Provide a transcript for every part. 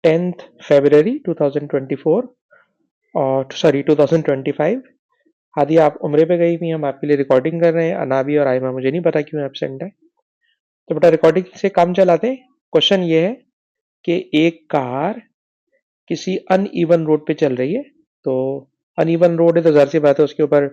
10th February 2024 और sorry 2025। Hadi आप उम्रे पे गई हुई हैं, हम आपके लिए रिकॉर्डिंग कर रहे हैं। अनाबी और आयमा मुझे नहीं पता क्यों एब्सेंट है। तो बेटा रिकॉर्डिंग से काम चलाते हैं। क्वेश्चन ये है कि एक कार किसी अनइवन रोड पे चल रही है। तो अनइवन रोड है तो जाहिर सी बात है उसके ऊपर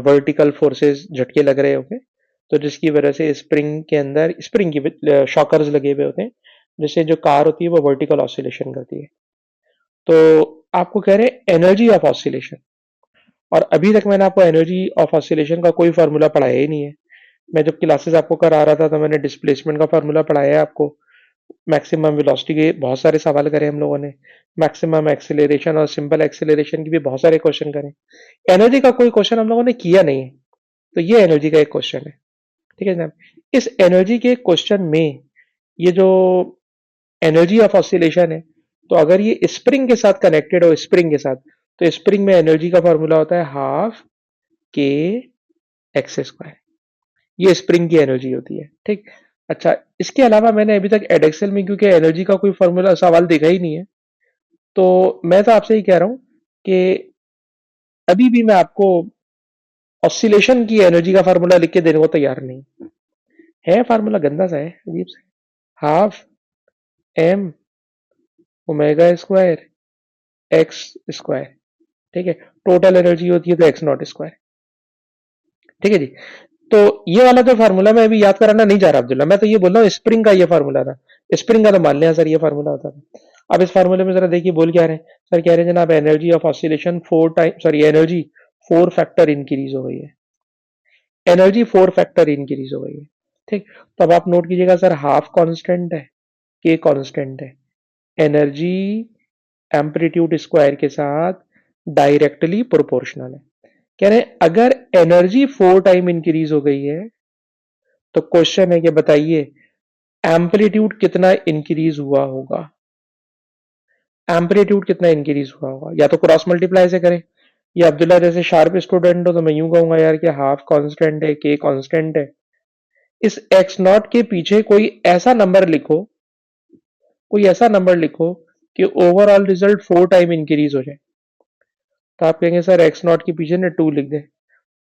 वर्टिकल फोर्सेस झटके लग रहे होंगे, तो जिसकी वजह से स्प्रिंग के अंदर स्प्रिंग की शॉकर्स लगे हुए होते हैं, जिससे जो कार होती है वो वर्टिकल ऑसिलेशन करती है। तो आपको कह रहे हैं एनर्जी ऑफ ऑसिलेशन, और अभी तक मैंने आपको एनर्जी ऑफ ऑसिलेशन का कोई फार्मूला पढ़ाया ही नहीं है। मैं जब क्लासेस आपको करा रहा था तो मैंने डिस्प्लेसमेंट का फार्मूला पढ़ाया है आपको, मैक्सिमम वेलोसिटी के बहुत सारे सवाल करे हम लोगों ने, मैक्सिमम एक्सेलरेशन और सिंपल एक्सेलरेशन के भी बहुत सारे क्वेश्चन करे। एनर्जी का कोई क्वेश्चन हम लोगों ने किया नहीं है, तो ये एनर्जी का एक क्वेश्चन है। ठीक है जनाब। इस एनर्जी के क्वेश्चन में ये जो एनर्जी ऑफ ऑसिलेशन है, तो अगर ये स्प्रिंग के साथ कनेक्टेड हो, स्प्रिंग के साथ, तो स्प्रिंग में एनर्जी का फॉर्मूला होता है हाफ के एक्स स्क्वायर। ये स्प्रिंग की एनर्जी होती है। ठीक। अच्छा, इसके अलावा मैंने अभी तक एडेक्सल में क्योंकि एनर्जी का कोई फॉर्मूला सवाल देखा ही नहीं है, तो मैं तो आपसे ही कह रहा हूं कि अभी भी मैं आपको ऑसिलेशन की एनर्जी का फार्मूला लिख के देने को तैयार नहीं। है फार्मूला गंदा सा है, अजीब सा, half M omega square X square. ठीक है, टोटल एनर्जी होती है तो एक्स नॉट स्क्वायर। ठीक है जी। तो ये वाला जो फार्मूला मैं अभी याद कराना नहीं चाह रहा अब्दुल्ला, मैं तो ये बोल रहा हूँ स्प्रिंग का ये फार्मूला था। स्प्रिंग का तो मान लिया सर ये फार्मूला होता था। अब इस फार्मूले में जरा देखिए बोल क्या रहे हैं सर, कह रहे हैं जनाब energy of oscillation 4 factor increase हो गई है। एनर्जी 4 फैक्टर इंक्रीज हो गई है। ठीक। तो अब आप नोट कीजिएगा सर, हाफ कांस्टेंट है, के कांस्टेंट है, एनर्जी एम्पलीट्यूड स्क्वायर के साथ डायरेक्टली प्रोपोर्शनल है। कह रहे हैं अगर एनर्जी 4 टाइम इंक्रीज हो गई है तो क्वेश्चन है कि बताइए एम्पलीट्यूड कितना इंक्रीज हुआ होगा। एम्पलीट्यूड कितना इंक्रीज हुआ होगा, या तो क्रॉस मल्टीप्लाई से करें, या अब्दुल्ला जैसे शार्प स्टूडेंट हो तो मैं यूं कहूंगा यार कि हाफ कांस्टेंट है, के कांस्टेंट है, इस एक्स नॉट के पीछे कोई ऐसा नंबर लिखो कि ओवरऑल रिजल्ट 4 टाइम इंक्रीज हो जाए। तो आप कहेंगे सर एक्स नॉट के पीछे ना 2 लिख दे,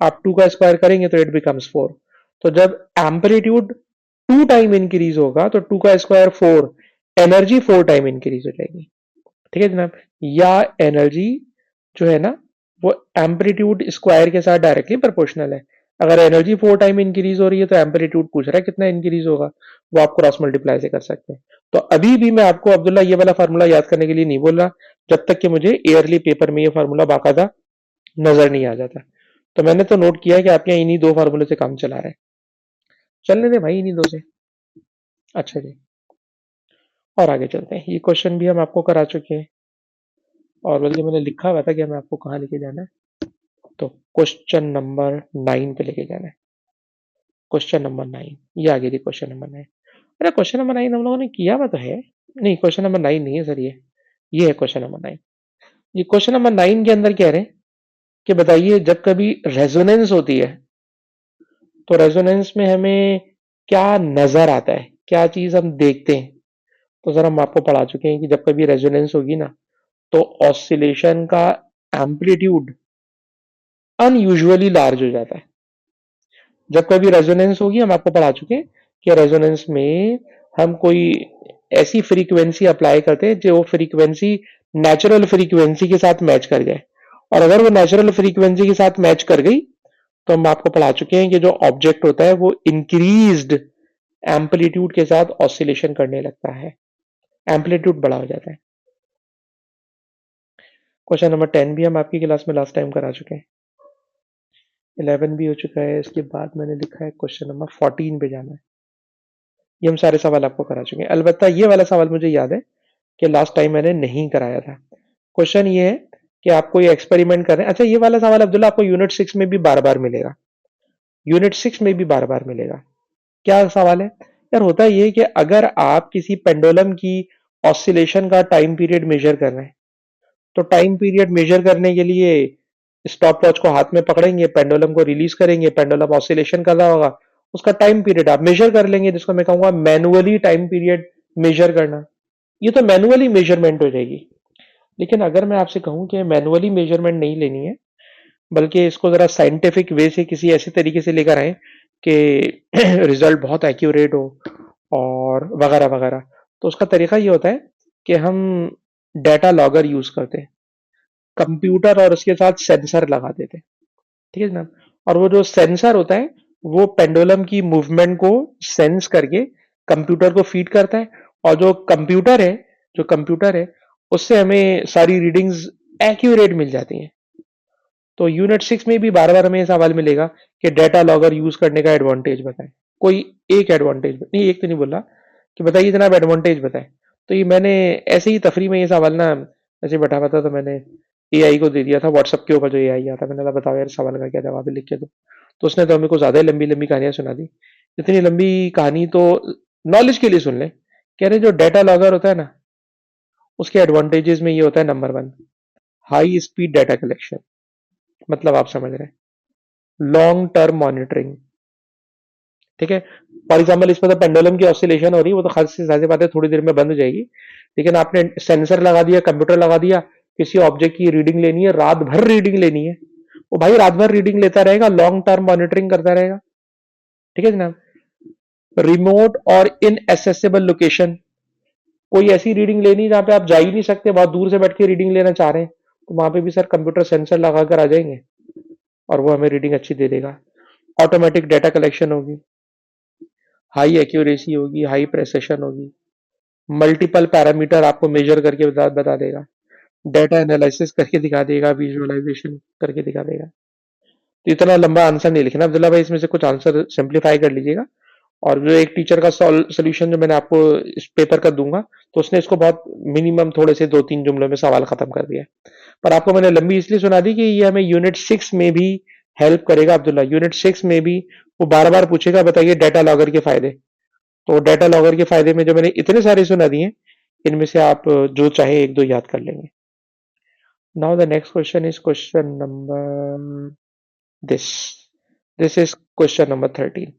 आप 2 का स्क्वायर करेंगे तो इट बिकम्स 4। तो जब एम्पलीट्यूड 2 टाइम इंक्रीज होगा तो 2 का स्क्वायर 4, एनर्जी 4 टाइम इंक्रीज हो जाएगी। ठीक है जनाब। या एनर्जी जो है ना वो एम्पलीट्यूड स्क्वायर के साथ डायरेक्टली प्रोपोर्शनल है। अगर एनर्जी 4 टाइम इंक्रीज हो रही है तो एम्पलीट्यूड पूछ रहा है कितना इंक्रीज होगा, वो आप क्रॉस मल्टीप्लाई से कर सकते हैं। तो अभी भी मैं आपको अब्दुल्ला ये वाला फार्मूला याद करने के लिए नहीं बोल रहा, जब तक कि मुझे ईयरली पेपर में ये फार्मूला बाकायदा नजर नहीं आ जाता। तो मैंने तो नोट किया है कि आप यहाँ इन्हीं 2 फार्मूले से काम चला रहे हैं। चलने दे भाई इन्हीं 2 से। अच्छा जी, और आगे चलते हैं। ये क्वेश्चन भी हम आपको करा चुके हैं, और बल्कि मैंने लिखा हुआ था कि हमें आपको कहाँ लेके जाना है। तो क्वेश्चन नंबर 9 पे लेके जाना है। क्वेश्चन नंबर 9, ये आ गई थी क्वेश्चन नंबर 9। अरे क्वेश्चन नंबर 9 हम लोगों ने किया हुआ तो है। नहीं, क्वेश्चन नंबर 9 नहीं है सर, ये है क्वेश्चन नंबर 9। ये क्वेश्चन नंबर 9 के अंदर कह रहे हैं कि बताइए जब कभी रेजोनेंस होती है तो रेजोनेंस में हमें क्या नजर आता है, क्या चीज हम देखते हैं। तो सर हम आपको पढ़ा चुके हैं कि जब कभी रेजोनेंस होगी ना तो ऑसिलेशन का एम्पलीट्यूड अनयूजुअली लार्ज हो जाता है। जब कभी रेजोनेंस होगी, हम आपको पढ़ा चुके हैं कि रेजोनेंस में हम कोई ऐसी फ्रीक्वेंसी अप्लाई करते हैं जो फ्रीक्वेंसी नेचुरल फ्रीक्वेंसी के साथ मैच कर जाए, और अगर वो नेचुरल फ्रीक्वेंसी के साथ मैच कर गई तो हम आपको पढ़ा चुके हैं कि जो ऑब्जेक्ट होता है वो इंक्रीज्ड एम्पलीट्यूड के साथ ऑसिलेशन करने लगता है, एम्पलीट्यूड बड़ा हो जाता है। क्वेश्चन नंबर 10 भी हम आपकी क्लास में लास्ट टाइम करा चुके हैं। 11 भी हो चुका है। इसके बाद मैंने लिखा है क्वेश्चन नंबर 14 पे जाना है। ये हम सारे सवाल आपको करा चुके हैं, अलबत्ता ये वाला सवाल मुझे याद है कि लास्ट टाइम मैंने नहीं कराया था। क्वेश्चन ये है कि आपको ये एक्सपेरिमेंट कर रहे हैं। अच्छा, ये वाला सवाल अब्दुल्ला आपको यूनिट 6 में भी बार बार मिलेगा, यूनिट 6 में भी बार बार मिलेगा। क्या सवाल है यार, होता ये कि अगर आप किसी पेंडुलम की ऑसिलेशन का टाइम पीरियड मेजर कर रहे हैं, तो टाइम पीरियड मेजर करने के लिए स्टॉप वॉच को हाथ में पकड़ेंगे, पेंडुलम को रिलीज करेंगे, पेंडुलम ऑसिलेशन कर रहा होगा, उसका टाइम पीरियड आप मेजर कर लेंगे, जिसको मैं कहूंगा मैनुअली टाइम पीरियड मेजर करना। ये तो मैनुअली मेजरमेंट हो जाएगी। लेकिन अगर मैं आपसे कहूं कि मैनुअली मेजरमेंट नहीं लेनी है, बल्कि इसको जरा साइंटिफिक वे से किसी ऐसे तरीके से लेकर आए कि रिजल्ट बहुत एक्यूरेट हो और वगैरह वगैरह, तो उसका तरीका ये होता है कि हम डेटा लॉगर यूज करते हैं, कंप्यूटर और उसके साथ सेंसर लगा देते हैं। ठीक है जनाब। और वो जो सेंसर होता है वो पेंडुलम की मूवमेंट को सेंस करके कंप्यूटर को फीड करता है, और जो कंप्यूटर है उससे हमें सारी रीडिंग्स एक्यूरेट मिल जाती हैं। तो यूनिट 6 में भी बार बार हमें सवाल मिलेगा कि डेटा लॉगर यूज करने का एडवांटेज बताएं। कोई एक एडवांटेज नहीं, एक तो नहीं बोला कि बताइए जनाब एडवांटेज बताएं। तो ये मैंने ऐसे ही तफरी में ये सवाल ना ऐसे बैठा हुआ था, तो मैंने एआई को दे दिया था व्हाट्सएप के ऊपर, जो एआई आता, मैंने कहा बताओ यार सवाल का क्या जवाब है, लिख के दो। तो उसने तो हमें को ज्यादा लंबी लंबी कहानियां सुना दी। इतनी लंबी कहानी तो नॉलेज के लिए सुन ले। कह रहे जो डेटा लॉगर होता है ना, उसके एडवांटेजेस में ये होता है, number one, high speed data collection. मतलब आप समझ रहे हैं, लॉन्ग टर्म मॉनिटरिंग। ठीक है। फॉर एग्जाम्पल इसमें तो पेंडुलम की ऑसिलेशन हो रही है, वो तो खास से ज्यादा बात है, थोड़ी देर में बंद हो जाएगी। लेकिन आपने सेंसर लगा दिया, कंप्यूटर लगा दिया, किसी ऑब्जेक्ट की रीडिंग लेनी है, रात भर रीडिंग लेनी है, वो भाई रात भर रीडिंग लेता रहेगा, लॉन्ग टर्म मॉनिटरिंग करता रहेगा। ठीक है जनाब। रिमोट और इनएसेसिबल लोकेशन, कोई ऐसी रीडिंग लेनी जहां पे आप जा ही नहीं सकते, बहुत दूर से बैठ के रीडिंग लेना चाह रहे हैं, तो वहां पे भी सर कंप्यूटर सेंसर लगा कर आ जाएंगे और वो हमें रीडिंग अच्छी दे देगा। ऑटोमेटिक डाटा कलेक्शन होगी, हाई एक्यूरेसी होगी, हाई प्रेसिशन होगी, मल्टीपल पैरामीटर आपको मेजर करके बता देगा, डाटा एनालिसिस करके दिखा देगा, विजुअलाइजेशन करके दिखा देगा। तो इतना लंबा आंसर नहीं लिखना अब्दुल्ला भाई, इसमें से कुछ आंसर सिंप्लीफाई कर लीजिएगा। और जो एक टीचर का सोल्यूशन जो मैंने आपको इस पेपर का दूंगा, तो उसने इसको बहुत मिनिमम थोड़े से 2-3 जुमलों में सवाल खत्म कर दिया। पर आपको मैंने लंबी इसलिए सुना दी कि ये हमें यूनिट 6 में भी हेल्प करेगा अब्दुल्ला। यूनिट 6 में भी वो बार बार पूछेगा बताइए डेटा लॉगर के फायदे। तो डेटा लॉगर के फायदे में जो मैंने इतने सारे सुना दिए, इनमें से आप जो चाहे एक दो याद कर लेंगे। Now the next question is question number this this is question number 13।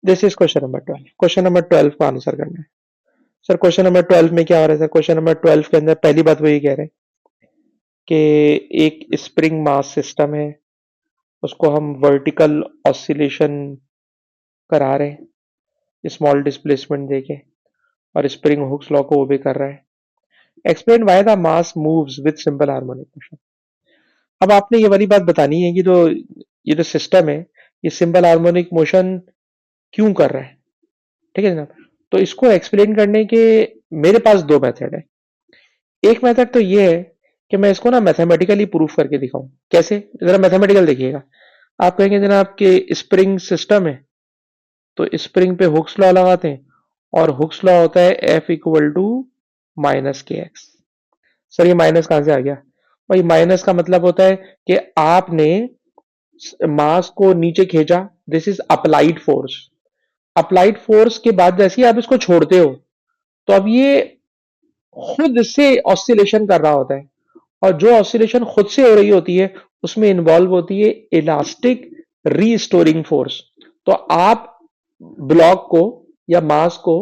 This is question number 12। Question number 12 का आंसर करना है। सर क्वेश्चन नंबर 12 में क्या हो रहा है? सर क्वेश्चन नंबर 12 के अंदर पहली बात वो ये कह रहे हैं कि एक स्प्रिंग मास सिस्टम है, उसको हम वर्टिकल ऑसिलेशन करा रहे हैं स्मॉल डिस्प्लेसमेंट देके, और स्प्रिंग हुक्स लॉ को ओबे कर रहा है। Explain why the mass moves with simple harmonic motion. अब आपने ये वाली बात बतानी है कि जो ये जो सिस्टम है, ये सिंपल हार्मोनिक मोशन क्यों कर रहा है। ठीक है जनाब। तो इसको एक्सप्लेन करने के मेरे पास दो मेथड है। एक मेथड तो ये है कि मैं इसको ना मैथमेटिकली प्रूफ करके दिखाऊं। कैसे? जरा मैथमेटिकल देखिएगा। आप कहेंगे जनाब कि स्प्रिंग सिस्टम है, तो स्प्रिंग पे हुक्स लॉ लगाते हैं, और हुक्स लॉ होता है एफ इक्वल टू माइनस के एक्स। सर ये माइनस कहां से आ गया? भाई माइनस का मतलब होता है कि आपने मास को नीचे खींचा, this is applied force. Applied force के बाद जैसे ही आप इसको छोड़ते हो, तो अब ये खुद से ऑसिलेशन कर रहा होता है, और जो ऑसिलेशन खुद से हो रही होती है उसमें इन्वॉल्व होती है इलास्टिक रीस्टोरिंग फोर्स। तो आप ब्लॉक को या मास को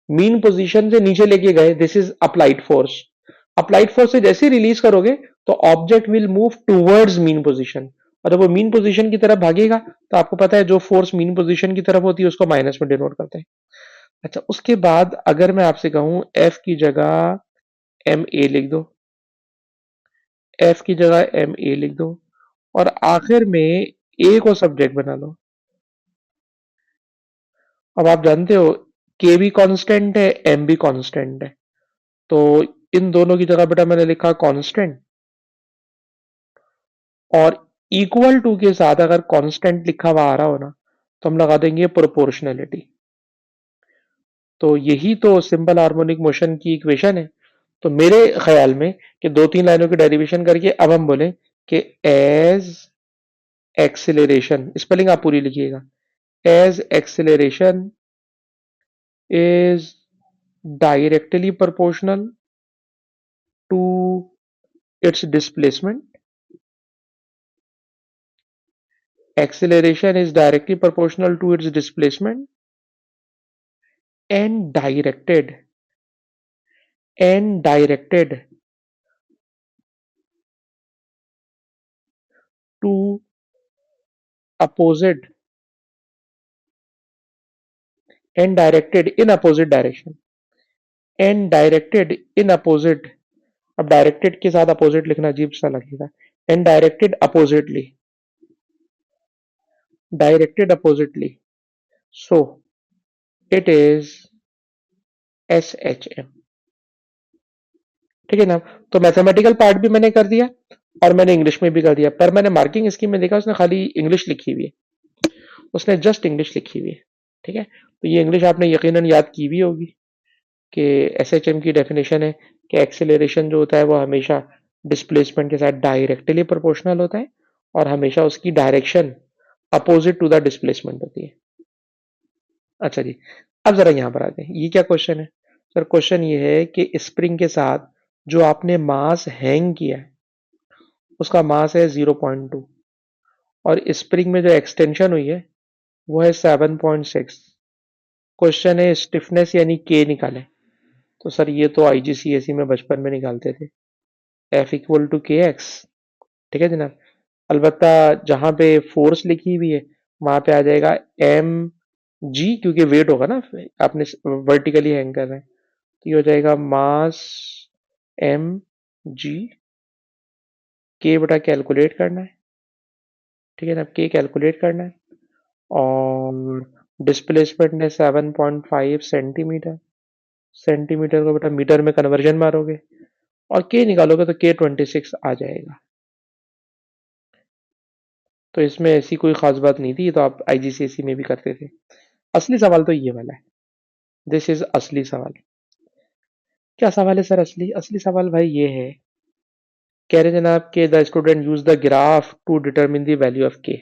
मीन पोजीशन से नीचे लेके गए, this is applied force. Applied force से जैसे रिलीज करोगे तो object will move towards mean position, और जब वो मीन पोजीशन की तरफ भागेगा तो आपको पता है जो फोर्स मीन पोजीशन की तरफ होती है उसको माइनस में डिनोट करते हैं। अच्छा, उसके बाद अगर मैं आपसे कहूं एफ की जगह एम ए लिख दो, एफ की जगह एम ए लिख दो, और आखिर में ए को सब्जेक्ट बना लो। अब आप जानते हो के भी कांस्टेंट है, एम भी कांस्टेंट है, तो इन दोनों की जगह बेटा मैंने लिखा कांस्टेंट, और इक्वल टू के साथ अगर कांस्टेंट लिखा हुआ आ रहा हो ना, तो हम लगा देंगे प्रोपोर्शनैलिटी। तो यही तो सिंपल हार्मोनिक मोशन की इक्वेशन है। तो मेरे ख्याल में कि 2-3 लाइनों की डेरिवेशन करके अब हम बोले कि एज एक्सिलरेशन, स्पेलिंग आप पूरी लिखिएगा, as acceleration is directly proportional to its displacement. Acceleration is directly proportional to its displacement. and directed to opposite and directed in opposite direction and directed in opposite. अब directed के साथ opposite लिखना अजीब सा लगेगा. And directed oppositely so it is SHM. ठीक है ना. तो मैथमेटिकल पार्ट भी मैंने कर दिया और मैंने इंग्लिश में भी कर दिया, पर मैंने मार्किंग स्कीम में देखा उसने खाली इंग्लिश लिखी हुई है, उसने जस्ट इंग्लिश लिखी हुई है. ठीक है, तो ये इंग्लिश आपने यकीनन याद की भी होगी कि SHM की डेफिनेशन है कि एक्सेलरेशन जो होता है वो हमेशा डिस्प्लेसमेंट के साथ डायरेक्टली प्रोपोर्शनल होता है और हमेशा उसकी direction opposite to the displacement होती है. अच्छा जी, अब जरा यहां पर आते हैं. ये क्या क्वेश्चन है सर? क्वेश्चन ये है कि स्प्रिंग के साथ जो आपने मास हैंग किया है उसका मास है 0.2 और स्प्रिंग में जो एक्सटेंशन हुई है वो है 7.6. क्वेश्चन है स्टिफनेस यानी के निकालें. तो सर ये तो IGCSE में बचपन में निकालते थे, F=KX. ठीक है जनाब. अलबत्ता जहां पे फोर्स लिखी हुई है वहां पे आ जाएगा mg, क्योंकि वेट होगा ना, आपने वर्टिकली हैंग कर रहे हैं, तो ये हो जाएगा मास mg. के बटा कैलकुलेट करना है. ठीक है ना, के कैलकुलेट करना है और डिस्प्लेसमेंट है 7.5 सेंटीमीटर. सेंटीमीटर को बेटा मीटर में कन्वर्जन मारोगे और के निकालोगे तो के 26 आ जाएगा. तो इसमें ऐसी कोई खास बात नहीं थी, तो आप IGCSE में भी करते थे. असली सवाल तो ये वाला है. दिस इज असली सवाल. क्या सवाल है सर? असली असली सवाल भाई ये है, कह रहे जनाब के the student use the graph to determine the value of K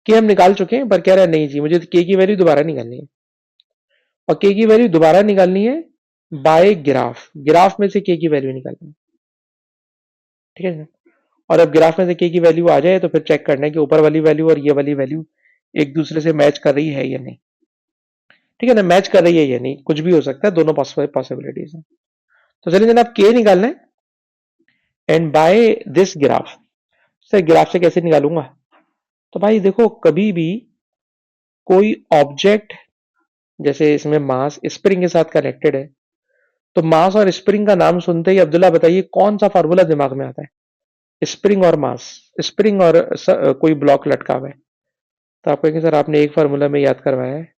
हम निकाल चुके हैं, पर कह रहा है नहीं जी मुझे के की वैल्यू दोबारा निकालनी है. और के की वैल्यू दोबारा निकालनी है बाय ग्राफ. ग्राफ में से के की वैल्यू निकालनी है. ठीक है ना. और अब ग्राफ में से के की वैल्यू आ जाए तो फिर चेक करना है कि ऊपर वाली वैल्यू और ये वाली वैल्यू एक दूसरे से मैच कर रही है या नहीं. ठीक है ना, मैच कर रही है या नहीं, कुछ भी हो सकता है, दोनों पॉसिबिलिटीज हैं. तो चलिए जनाब के निकालना है and by this graph. Sir graph से कैसे निकालूंगा? तो भाई देखो, कभी भी कोई ऑब्जेक्ट, जैसे इसमें मास स्प्रिंग के साथ कनेक्टेड है, तो मास और स्प्रिंग का नाम सुनते ही अब्दुल्ला बताइए कौन सा फार्मूला दिमाग में आता है? स्प्रिंग और मास, स्प्रिंग और कोई ब्लॉक लटका हुआ है, तो आप कहेंगे सर आपने एक फार्मूला में याद करवाया है,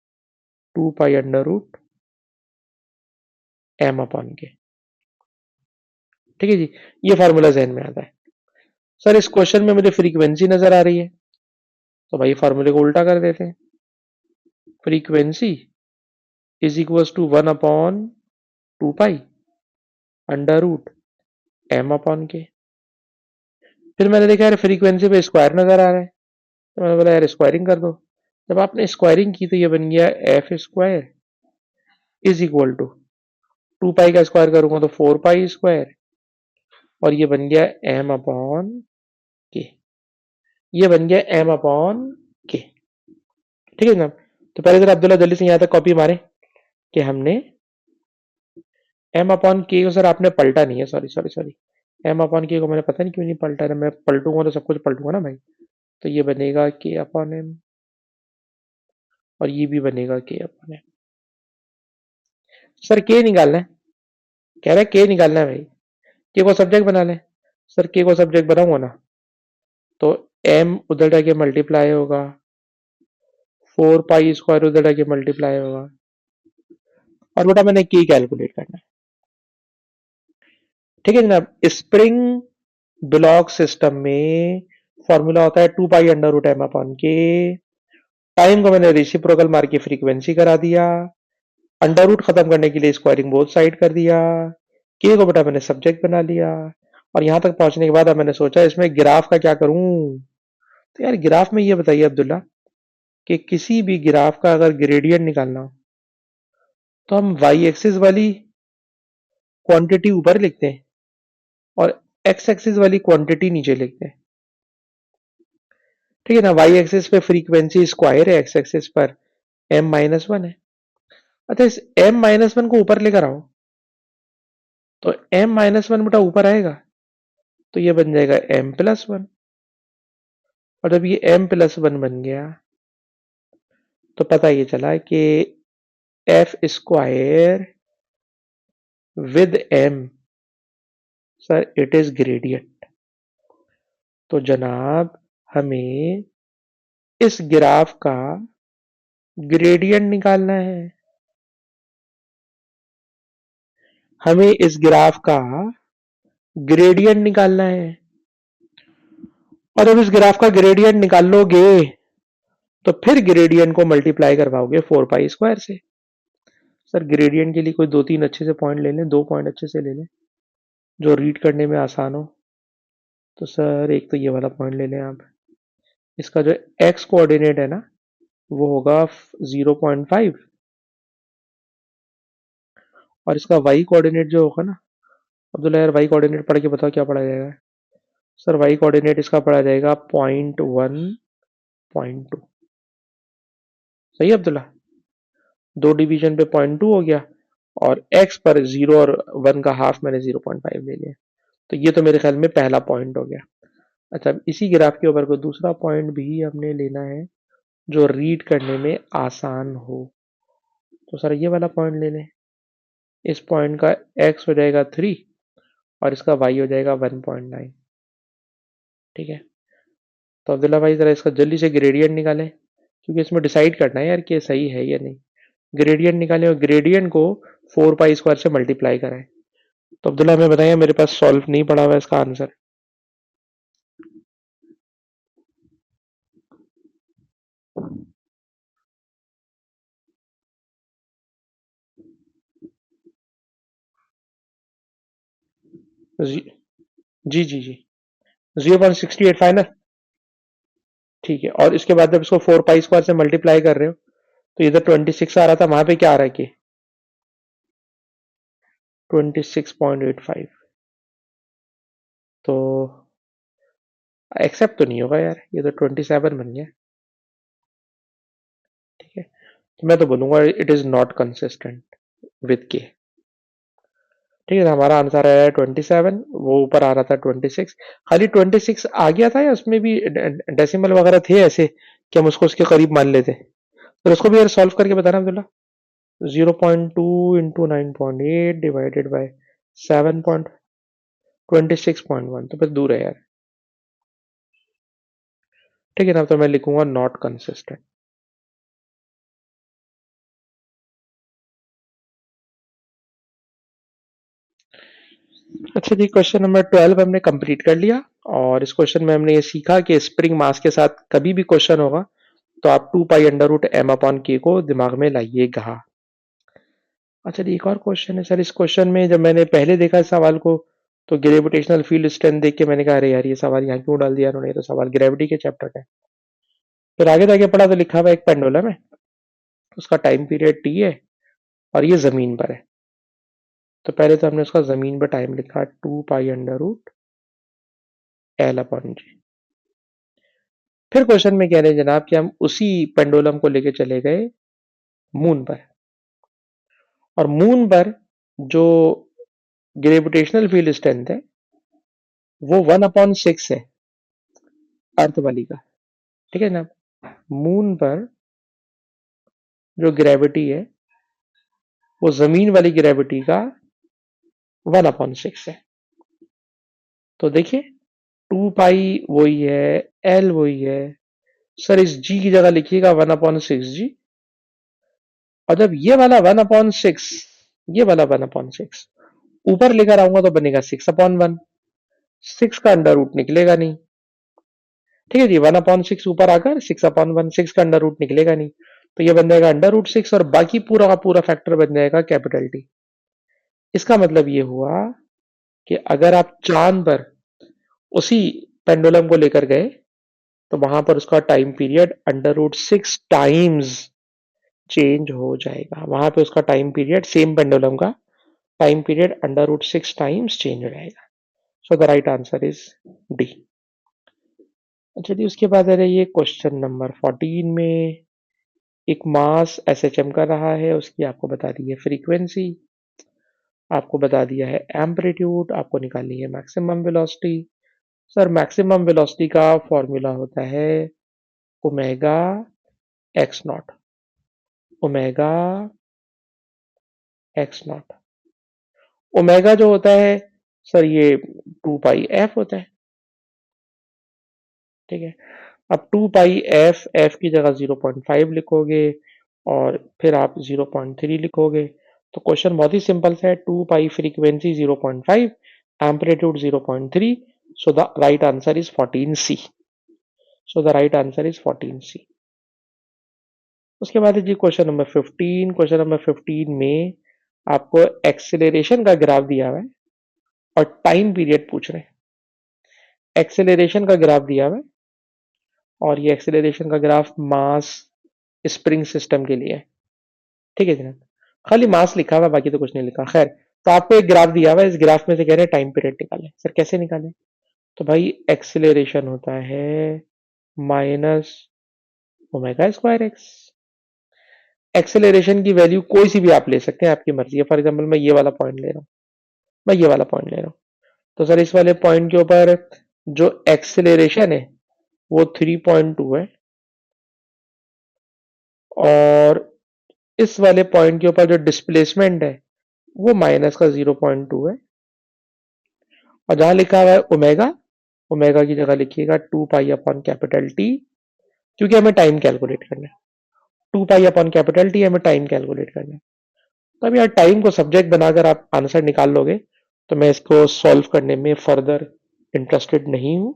2π√m/k. ठीक है जी, ये फार्मूला जहन में आता है. सर इस क्वेश्चन में मुझे फ्रीक्वेंसी नजर आ रही है, तो भाई फार्मूले को उल्टा कर देते हैं. Frequency is equal to 1/2π√m/k. फिर मैंने देखा यार फ्रीक्वेंसी पे स्क्वायर नजर आ रहा है, तो मैंने बोला यार स्क्वायरिंग कर दो. जब आपने स्क्वायरिंग की तो ये बन गया f² इज इक्वल टू 2π का स्क्वायर करूंगा तो 4π² और ये बन गया m/k. ये बन गया m/k. ठीक है जनाब. तो पहले जरा अब्दुल्ला जल्दी से यहां तक कॉपी मारे कि हमने m/k को सर आपने पलटा नहीं है, सॉरी सॉरी सॉरी, m/k को मैंने पता नहीं क्यों नहीं पलटा है. मैं पलटूंगा तो सब कुछ पलटूंगा ना भाई. तो ये बनेगा k/m और ये भी बनेगा k/m. सर के निकालना है, कह रहा है के निकालना है भाई. के को सब्जेक्ट बना ले. सर के को सब्जेक्ट बनाऊंगा ना तो m उधर जाके मल्टीप्लाई होगा, 4π² उधर जाके मल्टीप्लाई होगा और बेटा मैंने के कैलकुलेट करना है. ठीक है जनाब. स्प्रिंग ब्लॉक सिस्टम में फॉर्मूला होता है 2π√m/k. टाइम को मैंने रेसिप्रोकल मार के फ्रीक्वेंसी करा दिया, अंडर रूट खत्म करने के लिए स्क्वायरिंग बोथ साइड कर दिया, के को बेटा मैंने सब्जेक्ट बना लिया. और यहां तक पहुंचने के बाद अब मैंने सोचा इसमें ग्राफ का क्या करूं. तो यार ग्राफ में ये बताइए अब्दुल्ला कि किसी भी ग्राफ का अगर ग्रेडियंट निकालना हो तो हम वाई एक्सिस वाली क्वांटिटी ऊपर लिखते हैं और एक्स एक्सिस वाली क्वांटिटी नीचे लिखते हैं. ठीक है ना. वाई एक्सिस पे फ्रीक्वेंसी स्क्वायर है, एक्स एक्सिस पर m-1 है. अच्छा, इस m-1 को ऊपर लेकर आओ, तो m-1 बेटा ऊपर आएगा, तो ये बन जाएगा m+1। और जब ये m+1 बन गया तो पता ये चला कि f square with m, sir it is gradient. तो जनाब हमें इस ग्राफ का ग्रेडियंट निकालना है, हमें इस ग्राफ का ग्रेडियंट निकालना है। और जब इस ग्राफ का ग्रेडियंट निकाल लोगे तो फिर ग्रेडियंट को मल्टीप्लाई करवाओगे 4 पाई स्क्वायर से। सर ग्रेडियंट के लिए कोई 2-3 अच्छे से पॉइंट ले लें, 2 पॉइंट अच्छे से ले लें जो रीड करने में आसान हो। तो सर एक तो ये वाला पॉइंट ले लें आप, इसका जो एक्स कोऑर्डिनेट है ना वो होगा 0.5, और इसका वाई कोऑर्डिनेट जो होगा ना, अब्दुल्ला यार वाई कोऑर्डिनेट पढ़ के बताओ क्या पढ़ा जाएगा। सर वाई कोऑर्डिनेट इसका पढ़ा जाएगा 0.1, 0.2। सही है अब्दुल्ला, दो डिवीजन पे 0.2 हो गया, और एक्स पर 0 और 1 का हाफ मैंने 0.5 ले लिया। तो ये तो मेरे ख्याल में पहला पॉइंट हो गया। अच्छा, इसी ग्राफ के ऊपर को दूसरा पॉइंट भी हमने लेना है जो रीड करने में आसान हो। तो सर ये वाला पॉइंट ले लें, इस पॉइंट का x हो जाएगा 3 और इसका y हो जाएगा 1.9। ठीक है, तो अब्दुल्ला भाई जरा इसका जल्दी से ग्रेडियंट निकालें, क्योंकि इसमें डिसाइड करना है यार कि सही है या नहीं। ग्रेडियंट निकालें और ग्रेडियंट को 4 पाई स्क्वायर से मल्टीप्लाई कराएं। तो अब्दुल्ला हमें बताइए, मेरे पास सॉल्व नहीं पड़ा हुआ इसका आंसर। जी जी जी जी 0.68 फाइनल। ठीक है, और इसके बाद जब इसको 4 पाई स्क्वायर से मल्टीप्लाई कर रहे हो तो इधर 26 आ रहा था, वहां पे क्या आ रहा है कि 26.85। तो एक्सेप्ट तो नहीं होगा यार, ये तो 27 बन गया। ठीक है, तो मैं तो बोलूंगा it is not consistent with के। ठीक है, हमारा आंसर आया है 27, वो ऊपर आ रहा था 26। खाली 26 आ गया था या उसमें भी डेसिमल वगैरह थे ऐसे कि हम उसको उसके करीब मान लेते। तो उसको भी यार सॉल्व करके बताना अब्दुल्ला। 0.2 इंटू 9.8 डिवाइडेड बाई 7.26.1, तो फिर दूर है यार। ठीक है ना, तो मैं लिखूंगा नॉट कंसिस्टेंट। अच्छा जी, क्वेश्चन नंबर 12 हमने कंप्लीट कर लिया, और इस क्वेश्चन में हमने ये सीखा कि स्प्रिंग मास के साथ कभी भी क्वेश्चन होगा तो आप 2 पाई अंडर रूट m/k को दिमाग में लाइएगा। अच्छा जी, एक और क्वेश्चन है सर। इस क्वेश्चन में जब मैंने पहले देखा इस सवाल को तो ग्रेविटेशनल फील्ड स्ट्रेंथ देख के मैंने कहा अरे यार ये सवाल यहाँ क्यों डाल दिया उन्होंने, ये तो सवाल ग्रेविटी के चैप्टर का है। फिर आगे जाके पढ़ा तो लिखा हुआ एक पेंडुलम है, उसका टाइम पीरियड टी है और ये जमीन पर है। तो पहले तो हमने उसका जमीन पर टाइम लिखा 2 पाई अंडर रूट L/G। फिर क्वेश्चन में कह रहे हैं जनाब कि हम उसी पेंडुलम को लेके चले गए मून पर, और मून पर जो ग्रेविटेशनल फील्ड स्ट्रेंथ है वो 1/6 है अर्थ वाली का। ठीक है ना, मून पर जो ग्रेविटी है वो जमीन वाली ग्रेविटी का 1/6 है। तो देखिए 2 पाई वही है, एल वही है। सर इस जी की जगह लिखिएगा 1/6 जी, और जब ये वाला 1/6, ये वाला 1/6 ऊपर लेकर आऊंगा तो बनेगा 6/1। 6 का अंडर रूट निकलेगा नहीं। ठीक है जी, 1/6 ऊपर आकर 6/1, 6 का अंडर रूट निकलेगा नहीं, तो ये बन जाएगा अंडर रूट 6, और बाकी पूरा का पूरा फैक्टर बन जाएगा कैपिटल टी। इसका मतलब ये हुआ कि अगर आप चांद पर उसी पेंडुलम को लेकर गए तो वहां पर उसका time period under root 6 times change हो जाएगा। वहां पे उसका टाइम पीरियड, सेम पेंडुलम का time period under root 6 times change हो जाएगा। So the right answer is D. अच्छा जी, उसके बाद आ रही है क्वेश्चन नंबर 14 में एक मास SHM कर रहा है, उसकी आपको बता दी है फ्रीक्वेंसी, आपको बता दिया है एम्पलीट्यूड, आपको निकालनी है maximum velocity. Sir maximum velocity का फॉर्मूला होता है omega x not, omega x not. Omega जो होता है सर ये 2 पाई एफ होता है, ठीक है। अब 2 पाई एफ, एफ की जगह 0.5 लिखोगे और फिर आप 0.3 लिखोगे, तो क्वेश्चन बहुत ही सिंपल सा है। 2 पाई frequency 0.5, amplitude 0.3, so the right answer is 14C। So the right answer is 14C। उसके बाद है जी क्वेश्चन नंबर 15। क्वेश्चन नंबर 15 में आपको एक्सेलरेशन का ग्राफ दिया हुआ है और टाइम पीरियड पूछ रहे हैं। एक्सेलरेशन का ग्राफ दिया हुआ है और ये एक्सेलरेशन का ग्राफ मास स्प्रिंग सिस्टम के लिए है, ठीक है जनाब। खाली मास लिखा हुआ, बाकी तो कुछ नहीं लिखा। खैर, तो आपको एक ग्राफ दिया हुआ है, इस ग्राफ में से कह रहे हैं टाइम पीरियड निकालें। सर कैसे निकालें? तो भाई एक्सेलरेशन होता है minus omega square x. Acceleration की वैल्यू कोई सी भी आप ले सकते हैं, आपकी मर्जी है। फॉर एग्जाम्पल मैं ये वाला पॉइंट ले रहा हूँ, मैं ये वाला पॉइंट ले रहा हूँ, तो सर इस वाले पॉइंट के ऊपर जो एक्सेलरेशन है वो 3.2 है, और इस वाले पॉइंट के ऊपर जो डिस्प्लेसमेंट है वो माइनस का 0.2 है। और जहां लिखा हुआ है ओमेगा, ओमेगा की जगह लिखिएगा 2 पाई अपॉन कैपिटल टी, क्योंकि हमें टाइम कैलकुलेट करना है। 2 पाई अपॉन कैपिटल टी हमें टाइम कैलकुलेट करना है। तो अब यार टाइम को सब्जेक्ट बनाकर आप आंसर निकाल लोगे, तो मैं इसको सॉल्व करने में फर्दर इंटरेस्टेड नहीं हूं।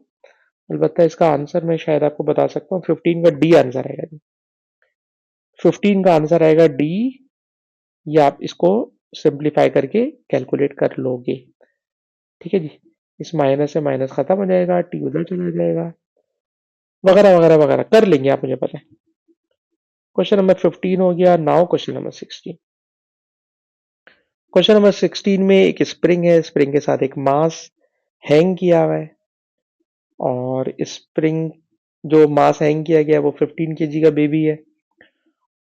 अलबत्ता इसका आंसर मैं शायद आपको बता सकता हूँ। 15 का डी आंसर आएगा। 15 का आंसर आएगा डी, या आप इसको सिंप्लीफाई करके कैलकुलेट कर लोगे, ठीक है जी। इस माइनस से माइनस खत्म हो जाएगा, टी उधर चला जाएगा, वगैरह वगैरह वगैरह कर लेंगे आप, मुझे पता है। क्वेश्चन नंबर 15 हो गया। Now question number 16। Question number 16 में एक स्प्रिंग है, स्प्रिंग के साथ एक मास हैंग किया हुआ है, और स्प्रिंग जो मास हैंग किया गया है वो 15 केजी का बेबी है,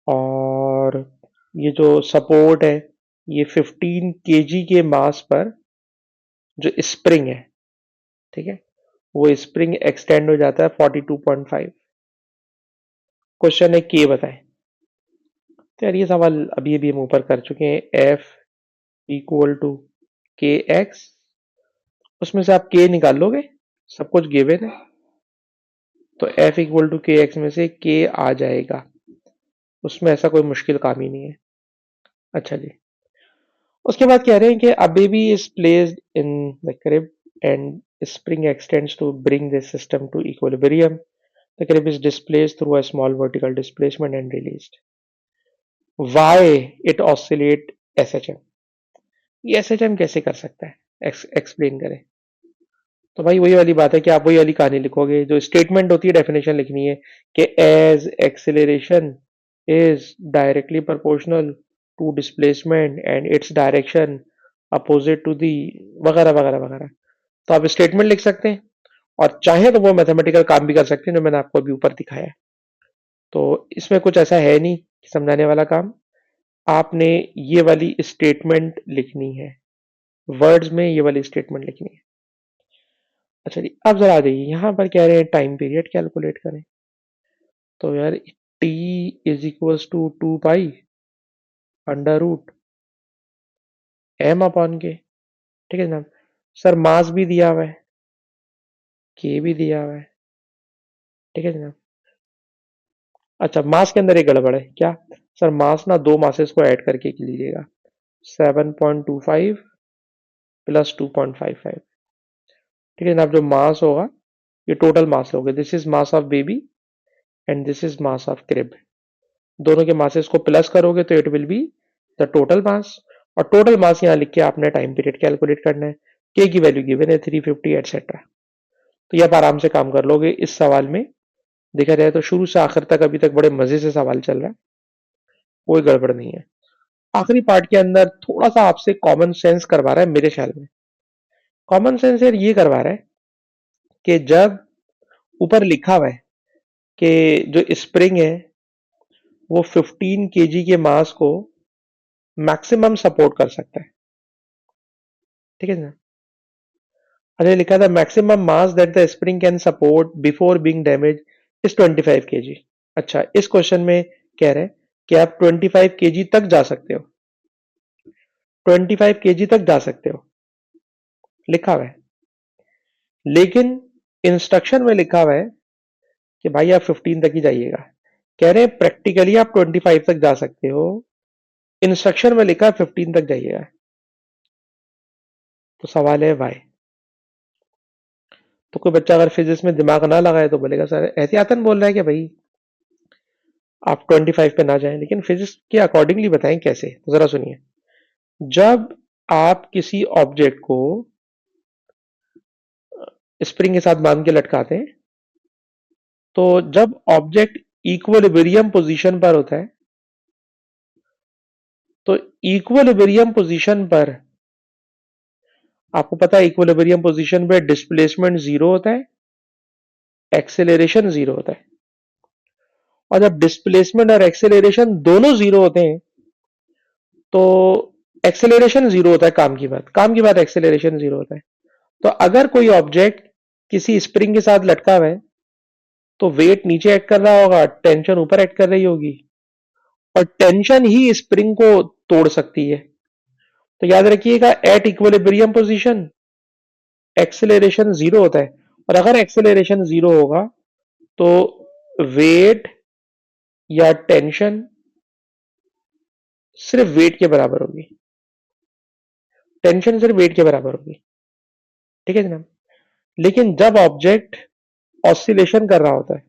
और ये जो सपोर्ट है ये 15 केजी के मास पर जो स्प्रिंग है, ठीक है, वो स्प्रिंग एक्सटेंड हो जाता है 42.5। क्वेश्चन है के बताएं। तो यार ये सवाल अभी अभी हम ऊपर कर चुके हैं। एफ इक्वल टू के एक्स, उसमें से आप के निकाल लोगे, सब कुछ गिवन है, तो एफ इक्वल टू के एक्स में से के आ जाएगा, उसमें ऐसा कोई मुश्किल काम ही नहीं है। अच्छा जी, उसके बाद कह रहे हैं कि a baby is placed in the crib and spring extends to bring this system to equilibrium, the crib is displaced through a small vertical displacement and released, why it oscillate SHM. ये SHM कैसे कर सकता है, explain करें। तो भाई वही वाली बात है कि आप वही वाली कहानी लिखोगे, जो स्टेटमेंट होती है डेफिनेशन लिखनी है कि as acceleration is directly proportional to displacement and its direction opposite to the, वगैरह वगैरह वगैरह। तो आप स्टेटमेंट लिख सकते हैं, और चाहे तो वो मैथमेटिकल काम भी कर सकते हैं जो मैंने आपको अभी ऊपर दिखाया है। तो इसमें कुछ ऐसा है नहीं कि समझाने वाला काम, आपने ये वाली स्टेटमेंट लिखनी है, वर्ड्स में ये वाली स्टेटमेंट लिखनी है। अच्छा जी, अब जरा आ जाइए, यहां पर कह रहे हैं टाइम पीरियड कैलकुलेट करें। तो यार T is equals to 2 pi under root M upon K, ठीक है जनाब। सर मास भी दिया हुआ है, के भी दिया हुआ है, ठीक है जनाब। अच्छा, मास के अंदर एक गड़बड़ है क्या? सर मास ना दो मासेस को ऐड करके लीजिएगा, 7.25 प्लस 2.55, ठीक है जनाब। जो मास होगा ये टोटल मास होगा, this is mass of baby and this is mass of crib. दोनों के मासेस को प्लस करोगे तो it will be the total mass, और टोटल मास यहाँ लिख के आपने टाइम पीरियड कैलकुलेट करना है। के की वैल्यू गिवन है 350 एटसेट्रा, तो ये आप आराम से काम कर लोगे। इस सवाल में देखा जाए तो शुरू से आखिर तक अभी तक बड़े मजे से सवाल चल रहा है, कोई गड़बड़ नहीं है। आखिरी पार्ट के अंदर थोड़ा सा आपसे कॉमन सेंस करवा रहा है मेरे ख्याल में। कॉमन सेंस यार ये करवा रहा है कि जब ऊपर लिखा हुआ है कि जो स्प्रिंग है वो 15 केजी के मास को मैक्सिमम सपोर्ट कर सकता है। ठीक है ना। अरे लिखा था maximum mass that the spring can support before being damage is 25 KG. अच्छा, इस क्वेश्चन में कह रहे हैं कि आप 25 केजी तक जा सकते हो, 25 केजी तक जा सकते हो लिखा हुआ है, लेकिन इंस्ट्रक्शन में लिखा हुआ है कि भाई आप 15 तक ही जाइएगा। कह रहे हैं प्रैक्टिकली आप 25 तक जा सकते हो, इंस्ट्रक्शन में लिखा है 15 तक जाइएगा। तो सवाल है वाई। तो कोई बच्चा अगर फिजिक्स में दिमाग ना लगाए तो बोलेगा सर एहतियातन बोल रहा है कि भाई आप 25 पे ना जाएं, लेकिन फिजिक्स के अकॉर्डिंगली बताएं कैसे। तो जरा सुनिए, जब आप किसी ऑब्जेक्ट को स्प्रिंग के साथ बांध के लटकाते हैं, तो जब ऑब्जेक्ट इक्विलिब्रियम पोजीशन पर होता है, तो इक्विलिब्रियम पोजीशन पर आपको पता है इक्विलिब्रियम पोजीशन पे डिस्प्लेसमेंट जीरो होता है, एक्सेलरेशन जीरो होता है। और जब डिस्प्लेसमेंट और एक्सेलरेशन दोनों जीरो होते हैं, तो एक्सेलरेशन जीरो होता है। काम की बात एक्सेलरेशन जीरो होता है। तो अगर कोई ऑब्जेक्ट किसी स्प्रिंग के साथ लटका हुआ है, तो वेट नीचे एक्ट कर रहा होगा, टेंशन ऊपर एक्ट कर रही होगी, और टेंशन ही स्प्रिंग को तोड़ सकती है। तो याद रखिएगा at equilibrium position acceleration zero होता है, और अगर एक्सेलरेशन जीरो होगा तो वेट या टेंशन सिर्फ वेट के बराबर होगी, टेंशन सिर्फ वेट के बराबर होगी। ठीक है जनाब। लेकिन जब ऑब्जेक्ट ऑसिलेशन कर रहा होता है,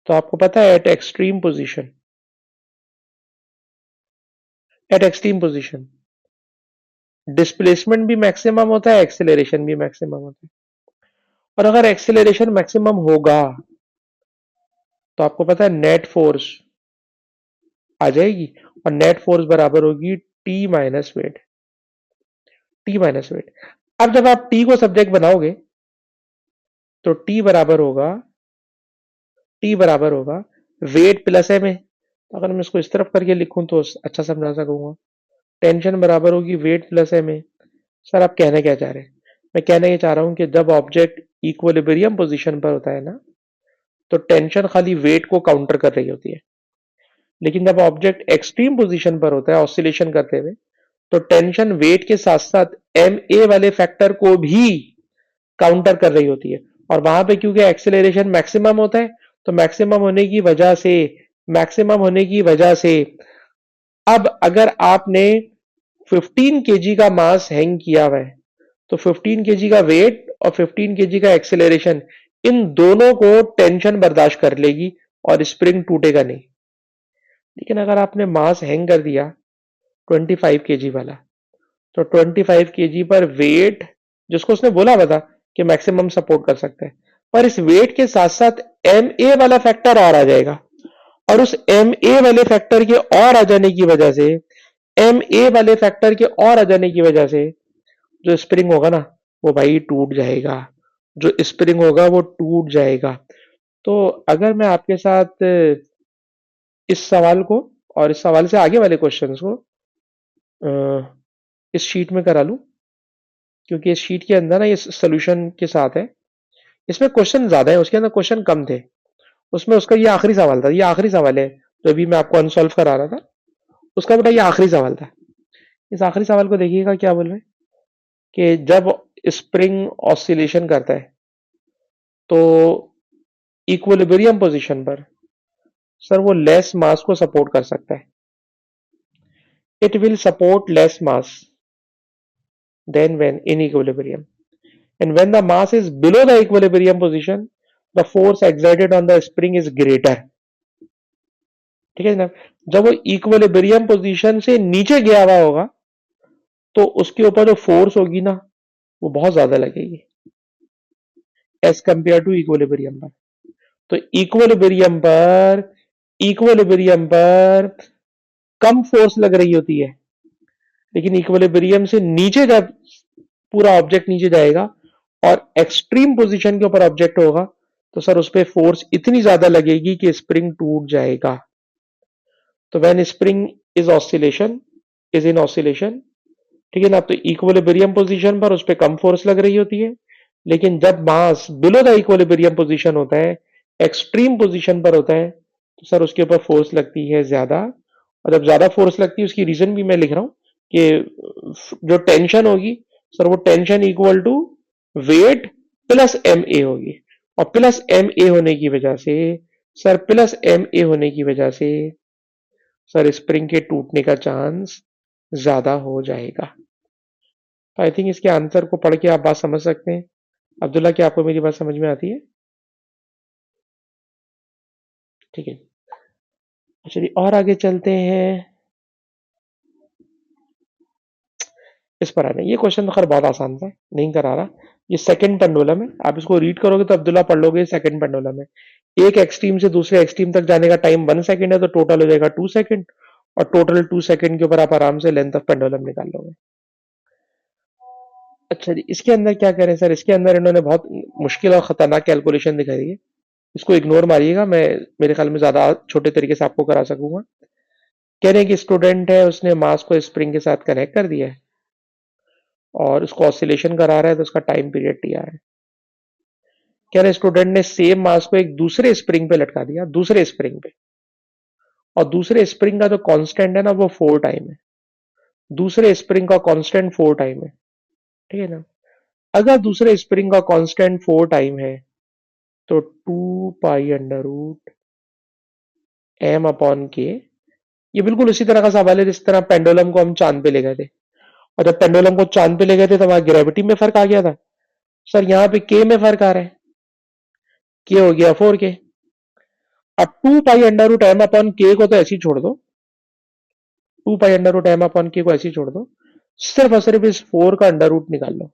तो आपको पता है एट एक्सट्रीम पोजीशन डिस्प्लेसमेंट भी मैक्सिमम होता है, एक्सेलरेशन भी मैक्सिमम होता है। और अगर एक्सेलरेशन मैक्सिमम होगा, तो आपको पता है नेट फोर्स आ जाएगी, और नेट फोर्स बराबर होगी टी माइनस वेट। अब जब आप टी को सब्जेक्ट बनाओगे, तो टी बराबर होगा वेट प्लस एम ए। अगर मैं इसको इस तरफ करके लिखूं तो अच्छा समझा सकूंगा। टेंशन बराबर होगी weight plus M A. Sir आप कहना क्या चाह रहे हैं? मैं कहना ये चाह रहा हूं कि जब ऑब्जेक्ट इक्विलिब्रियम पोजीशन पर होता है ना, तो टेंशन खाली वेट को काउंटर कर रही होती है, लेकिन जब ऑब्जेक्ट एक्सट्रीम पोजीशन पर होता है ऑसिलेशन करते हुए, तो टेंशन वेट के साथ साथ एम ए वाले फैक्टर को भी काउंटर कर रही होती है। और वहां पे क्योंकि एक्सेलरेशन मैक्सिमम होता है, तो मैक्सिमम होने की वजह से अब अगर आपने 15 केजी का मास हैंग किया हुआ है, तो 15 केजी का वेट और 15 केजी का एक्सेलरेशन, इन दोनों को टेंशन बर्दाश्त कर लेगी और स्प्रिंग टूटेगा नहीं। लेकिन अगर आपने मास हैंग कर दिया 25 केजी वाला, तो 25 केजी पर वेट, जिसको उसने बोला हुआ था कि मैक्सिमम सपोर्ट कर सकता है, पर इस वेट के साथ साथ एम ए वाला फैक्टर और आ जाएगा, और उस एम ए वाले फैक्टर के और आ जाने की वजह से एम ए वाले फैक्टर के और आ जाने की वजह से जो स्प्रिंग होगा ना, वो भाई टूट जाएगा। जो स्प्रिंग होगा वो टूट जाएगा। तो अगर मैं आपके साथ इस सवाल को और इस सवाल से आगे वाले क्वेश्चंस को अ, इस शीट में करा लूं, क्योंकि इस शीट के अंदर ना ये सोल्यूशन के साथ है, इसमें क्वेश्चन ज्यादा है, उसके अंदर क्वेश्चन कम थे। उसमें उसका ये आखिरी सवाल था, ये आखिरी सवाल है जो अभी मैं आपको अनसॉल्व करा रहा था, उसका बेटा ये आखिरी सवाल था। इस आखिरी सवाल को देखिएगा क्या बोल रहे हैं कि जब स्प्रिंग ऑसिलेशन करता है, तो इक्विलिब्रियम पोजीशन पर सर वो लेस मास को सपोर्ट कर सकता है। It will support less mass than when in equilibrium, and when the mass is below the equilibrium position, the force exerted on the spring is greater। ठीक है ना। जब वो इक्विलिब्रियम पोजीशन से नीचे गया हुआ होगा, तो उसके ऊपर जो फोर्स होगी ना, वो बहुत ज्यादा लगेगी एज कंपेयर टू इक्विलिब्रियम पर। तो इक्विलिब्रियम पर कम फोर्स लग रही होती है, लेकिन इक्विलिब्रियम से नीचे जब पूरा ऑब्जेक्ट नीचे जाएगा और एक्सट्रीम पोजीशन के ऊपर ऑब्जेक्ट होगा, तो सर उस पर फोर्स इतनी ज्यादा लगेगी कि स्प्रिंग टूट जाएगा। तो when spring is in oscillation, ठीक है ना, तो इक्विलिब्रियम पोजीशन पर उस पर कम फोर्स लग रही होती है, लेकिन जब मास बिलो द इक्विलिब्रियम पोजीशन होता है, एक्सट्रीम पोजीशन पर होता है, तो सर उसके ऊपर फोर्स लगती है ज्यादा। और जब ज्यादा फोर्स लगती है, उसकी रीजन भी मैं लिख रहा हूं कि जो टेंशन होगी सर, वो tension equal to weight plus M A होगी। और प्लस एम ए होने की वजह से सर, प्लस एम ए होने की वजह से सर स्प्रिंग के टूटने का चांस ज्यादा हो जाएगा। तो आई थिंक इसके आंसर को पढ़ के आप बात समझ सकते हैं। अब्दुल्ला, क्या आपको मेरी बात समझ में आती है? ठीक है, चलिए और आगे चलते हैं। इस पर आने, ये क्वेश्चन तो खैर बहुत आसान था, नहीं करा रहा। ये सेकंड पेंडुलम है, आप इसको रीड करोगे तो अब्दुल्ला पढ़ लोगे। सेकंड पेंडुलम है, एक एक्सट्रीम से दूसरे एक्सट्रीम तक जाने का टाइम 1 सेकंड है, तो टोटल हो जाएगा 2 सेकंड। और टोटल 2 सेकंड के ऊपर आप आराम से लेंथ ऑफ पेंडुलम निकाल लोगे। अच्छा जी, इसके अंदर क्या करें सर? इसके अंदर इन्होंने बहुत मुश्किल और खतरनाक कैलकुलेशन दिखाई है। इसको इग्नोर मारिएगा, मैं मेरे ख्याल में ज्यादा छोटे तरीके से आपको करा सकूंगा। कह रहे हैं कि स्टूडेंट है, उसने मास को स्प्रिंग के साथ कनेक्ट कर दिया है और उसको ऑसिलेशन करा रहा है, तो उसका टाइम पीरियड टी आर है। कह रहे स्टूडेंट ने सेम मास को एक दूसरे स्प्रिंग पे लटका दिया, दूसरे स्प्रिंग पे, और दूसरे स्प्रिंग का जो कांस्टेंट है ना, वो 4 टाइम है। दूसरे स्प्रिंग का कांस्टेंट 4 टाइम है, ठीक है ना। अगर दूसरे स्प्रिंग का कांस्टेंट 4 टाइम है, तो 2 पाई अंडर रूट m/k, ये बिल्कुल उसी तरह का सवाल है जिस तरह पेंडुलम को हम चांद पे ले गए थे। और जब पेंडुलम को चांद पे ले गए थे तो वहां ग्रेविटी में फर्क आ गया था। सर यहाँ पे के में फर्क आ रहा है, के हो गया 4 के। अब 2 पाई अंडर रूट m/k को तो ऐसे ही छोड़ दो, 2 पाई अंडर रूट m/k को ऐसे ही छोड़ दो, सिर्फ और सिर्फ इस 4 का अंडर रूट निकाल लो।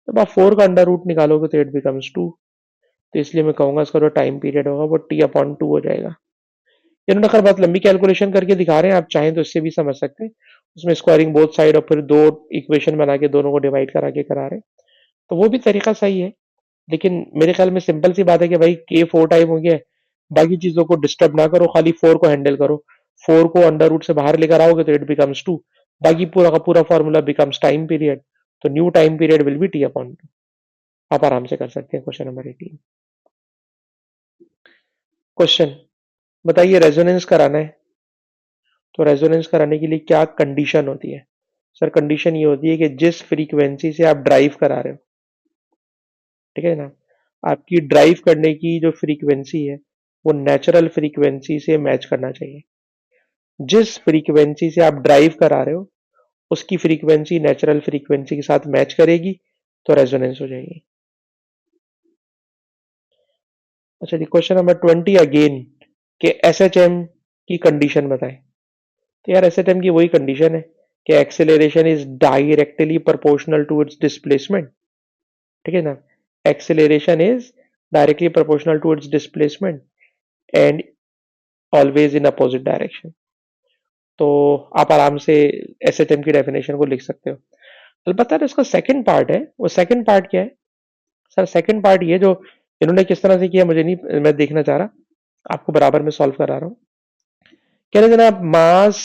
जब आप 4 का अंडर रूट निकालोगे तो इट बिकम्स 2। तो इसलिए मैं कहूंगा इसका जो टाइम पीरियड होगा वो t/2 हो जाएगा। इन्होंने खैर बहुत लंबी कैलकुलेशन करके दिखा रहे हैं, आप चाहें तो इससे भी समझ सकते हैं। उसमें स्क्वायरिंग बोथ साइड और फिर दो इक्वेशन बना के दोनों को डिवाइड करा के करा रहे हैं, तो वो भी तरीका सही है। लेकिन मेरे ख्याल में सिंपल सी बात है कि भाई के 4 टाइम हो गया, बाकी चीजों को डिस्टर्ब ना करो, खाली 4 को हैंडल करो। 4 को अंडर रूट से बाहर लेकर आओगे तो इट बिकम्स 2। बाकी पूरा का पूरा फॉर्मूला बिकम्स टाइम पीरियड। तो new time period will be t/2। आप आराम से कर सकते हैं। Question number 18। क्वेश्चन, बताइए रेजोनेंस कराना है, तो रेजोनेंस कराने के लिए क्या कंडीशन होती है? सर कंडीशन ये होती है कि जिस फ्रीक्वेंसी से आप ड्राइव करा रहे हो, ठीक है ना, आपकी ड्राइव करने की जो फ्रीक्वेंसी है वो नेचुरल फ्रीक्वेंसी से मैच करना चाहिए। जिस फ्रीक्वेंसी से आप ड्राइव करा रहे हो उसकी फ्रीक्वेंसी नेचुरल फ्रीक्वेंसी के साथ मैच करेगी, तो रेजोनेंस हो जाएगी। अच्छा जी, क्वेश्चन नंबर 20 अगेन, कि एसएचएम की कंडीशन बताएं। तो यार एसएचएम की वही कंडीशन है कि acceleration is directly proportional to its displacement, ठीक है ना। Acceleration is directly proportional to its displacement and always in opposite direction. तो आप आराम से एसएचएम की डेफिनेशन को लिख सकते हो। अलबत्ता इसका सेकंड पार्ट है, वो सेकंड पार्ट क्या है? सर सेकंड पार्ट ये जो इन्होंने किस तरह से किया मुझे नहीं, मैं देखना चाह रहा, आपको बराबर में सॉल्व करा रहा हूं। कह रहे जनाब मास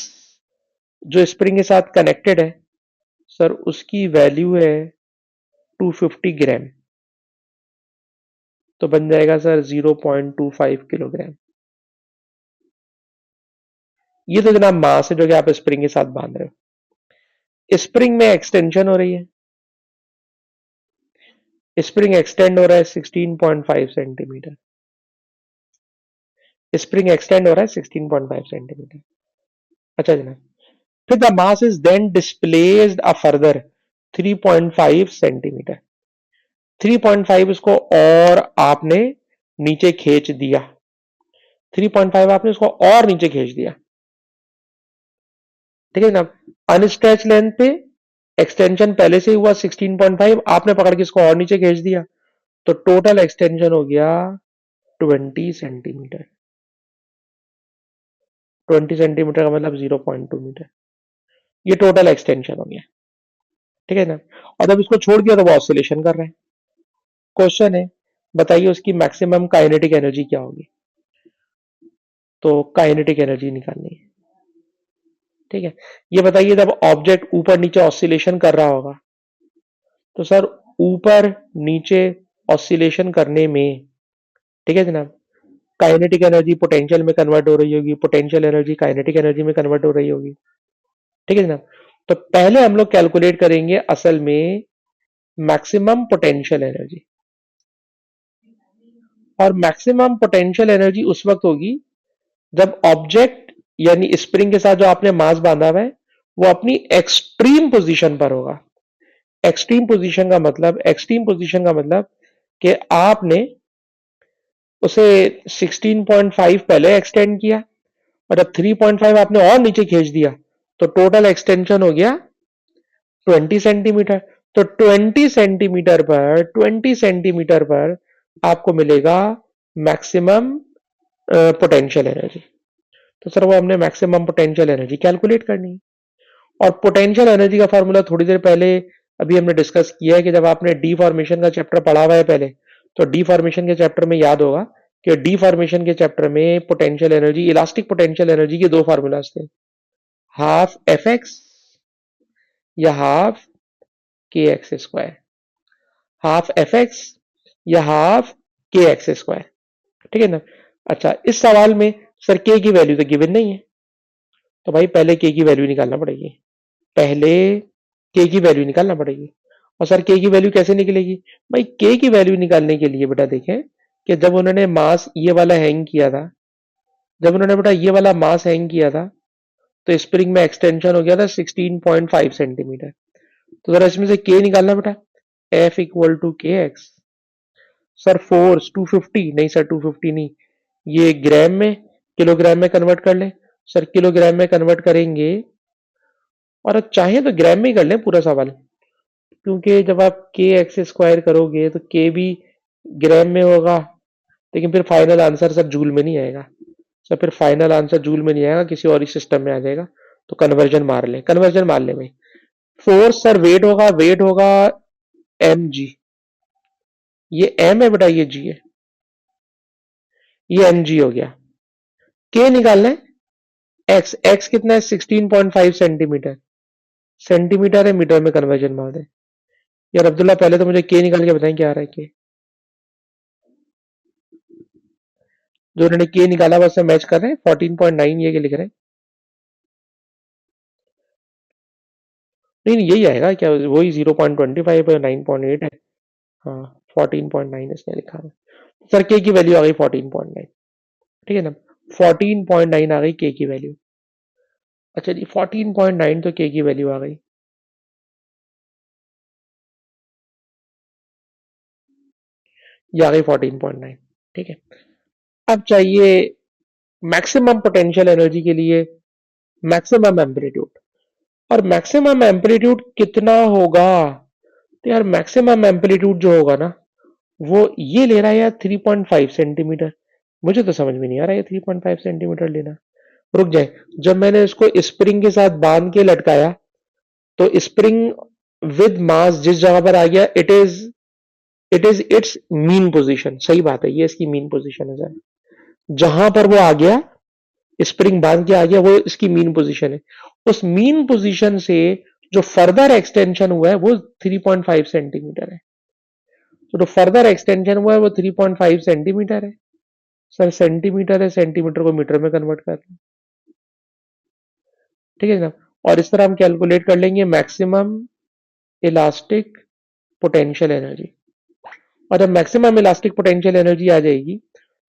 जो स्प्रिंग के साथ कनेक्टेड है सर, उसकी वैल्यू है 250 ग्राम, तो बन जाएगा सर 0.25 किलोग्राम। ये तो जनाब मास है जो कि आप स्प्रिंग के साथ बांध रहे हो। स्प्रिंग में एक्सटेंशन हो रही है, स्प्रिंग एक्सटेंड हो रहा है 16.5 सेंटीमीटर, स्प्रिंग एक्सटेंड हो रहा है 16.5 सेंटीमीटर। अच्छा जनाब, फिर the mass is then displaced a further 3.5 centimetre. 3.5 इसको और आपने नीचे खींच दिया, 3.5 आपने इसको और नीचे खींच दिया, ठीक है ना। अनस्ट्रेच लेंथ पे एक्सटेंशन पहले से ही हुआ 16.5, आपने पकड़ के इसको और नीचे खींच दिया, तो टोटल एक्सटेंशन हो गया 20 सेंटीमीटर। 20 सेंटीमीटर का मतलब 0.2 मीटर। ये टोटल एक्सटेंशन हो गया, ठीक है ना। और जब इसको छोड़ दिया तो वो ऑसिलेशन कर रहे हैं। क्वेश्चन है बताइए उसकी मैक्सिमम काइनेटिक एनर्जी क्या होगी। तो काइनेटिक एनर्जी निकालनी है। ठीक है, ये बताइए जब ऑब्जेक्ट ऊपर नीचे ऑसिलेशन कर रहा होगा, तो सर ऊपर नीचे ऑसिलेशन करने में, ठीक है जनाब, काइनेटिक एनर्जी पोटेंशियल में कन्वर्ट हो रही होगी, पोटेंशियल एनर्जी काइनेटिक एनर्जी में कन्वर्ट हो रही होगी। ठीक है जनाब, तो पहले हम लोग कैलकुलेट करेंगे असल में मैक्सिमम पोटेंशियल एनर्जी। और मैक्सिमम पोटेंशियल एनर्जी उस वक्त होगी जब ऑब्जेक्ट यानी स्प्रिंग के साथ जो आपने मास बांधा हुआ है वो अपनी एक्सट्रीम पोजीशन पर होगा। एक्सट्रीम पोजीशन का मतलब कि आपने उसे 16.5 पहले एक्सटेंड किया और जब 3.5 आपने और नीचे खींच दिया तो टोटल एक्सटेंशन हो गया 20 सेंटीमीटर। तो 20 सेंटीमीटर पर आपको मिलेगा मैक्सिमम पोटेंशियल एनर्जी। तो सर वो हमने मैक्सिमम पोटेंशियल एनर्जी कैलकुलेट करनी है। और पोटेंशियल एनर्जी का फॉर्मूला थोड़ी देर पहले अभी हमने डिस्कस किया है कि जब आपने डी फॉर्मेशन का चैप्टर पढ़ा हुआ है पहले, तो डी फॉर्मेशन के चैप्टर में याद होगा कि डी फॉर्मेशन के चैप्टर में potential energy, elastic potential energy के दो फॉर्मूलाज थे, हाफ एफ एक्स या हाफ के x square, half F x या हाफ के एक्स स्क्वायर। ठीक है ना। अच्छा, इस सवाल में सर के की वैल्यू तो गिवन नहीं है, तो भाई पहले के की वैल्यू निकालना पड़ेगी। पहले के की वैल्यू निकालना पड़ेगी। और सर के की वैल्यू कैसे निकलेगी? भाई के की वैल्यू निकालने के लिए बेटा देखें कि जब उन्होंने मास ये वाला हैंग किया था, जब उन्होंने बेटा ये वाला मास हैंग किया था तो स्प्रिंग में एक्सटेंशन हो गया था 16.5 सेंटीमीटर। तो जरा इसमें से के निकालना बेटा, एफ इक्वल टू के एक्स। सर फोर्स 250 नहीं सर, 250 नहीं, ये ग्राम में किलोग्राम में कन्वर्ट कर ले। सर किलोग्राम में कन्वर्ट करेंगे, और चाहे तो ग्राम में ही कर लें पूरा सवाल, क्योंकि जब आप के एक्स स्क्वायर करोगे तो के भी ग्राम में होगा, लेकिन फिर फाइनल आंसर सर जूल में नहीं आएगा। सर फिर फाइनल आंसर जूल में नहीं आएगा, किसी और ही सिस्टम में आ जाएगा। तो कन्वर्जन मार ले भाई। फोर्स सर वेट होगा एम जी। ये एम है बेटा, ये जी है, ये एम जी हो गया। के निकालना है, एक्स एक्स कितना है 16.5 सेंटीमीटर, सेंटीमीटर है मीटर में कन्वर्जन मार दे। यार अब्दुल्ला पहले तो मुझे के निकाल के बताएं क्या आ रहा है के। जो उन्होंने के निकाला बस मैच कर रहे हैं 14.9 ये के लिख रहे हैं। नहीं नहीं यही आएगा क्या, वही 0.25 है 9.8 है। हाँ 14.9 इसने लिखा है। सर के की वैल्यू आ गई 14.9। ठीक है ना, 14.9 आ गई के की वैल्यू। अच्छा जी 14.9 तो के की वैल्यू आ गई। ये आ गई 14.9। ठीक है, अब चाहिए मैक्सिमम पोटेंशियल एनर्जी के लिए मैक्सिमम एम्पलीट्यूड। और मैक्सिमम एम्पलीट्यूड कितना होगा? तो यार मैक्सिमम एम्पलीट्यूड जो होगा ना वो ये ले रहा है यार 3.5 सेंटीमीटर। मुझे तो समझ में नहीं आ रहा है 3.5 सेंटीमीटर लेना। रुक जाए, जब मैंने इसको स्प्रिंग के साथ बांध के लटकाया तो स्प्रिंग विद मास जिस जगह पर आ गया it is it's mean position. सही बात है, ये इसकी मीन पोजीशन है सर। जहां पर वो आ गया, स्प्रिंग बांध के आ गया, वो इसकी मीन पोजीशन है। उस मीन पोजीशन से जो फर्दर एक्सटेंशन हुआ है वो 3.5 सेंटीमीटर है। तो जो फर्दर एक्सटेंशन हुआ है वो 3.5 सेंटीमीटर है। सर सेंटीमीटर है, सेंटीमीटर को मीटर में कन्वर्ट कर लें। ठीक है ना, और इस तरह हम कैलकुलेट कर लेंगे मैक्सिमम इलास्टिक पोटेंशियल एनर्जी। और जब मैक्सिमम इलास्टिक पोटेंशियल एनर्जी आ जाएगी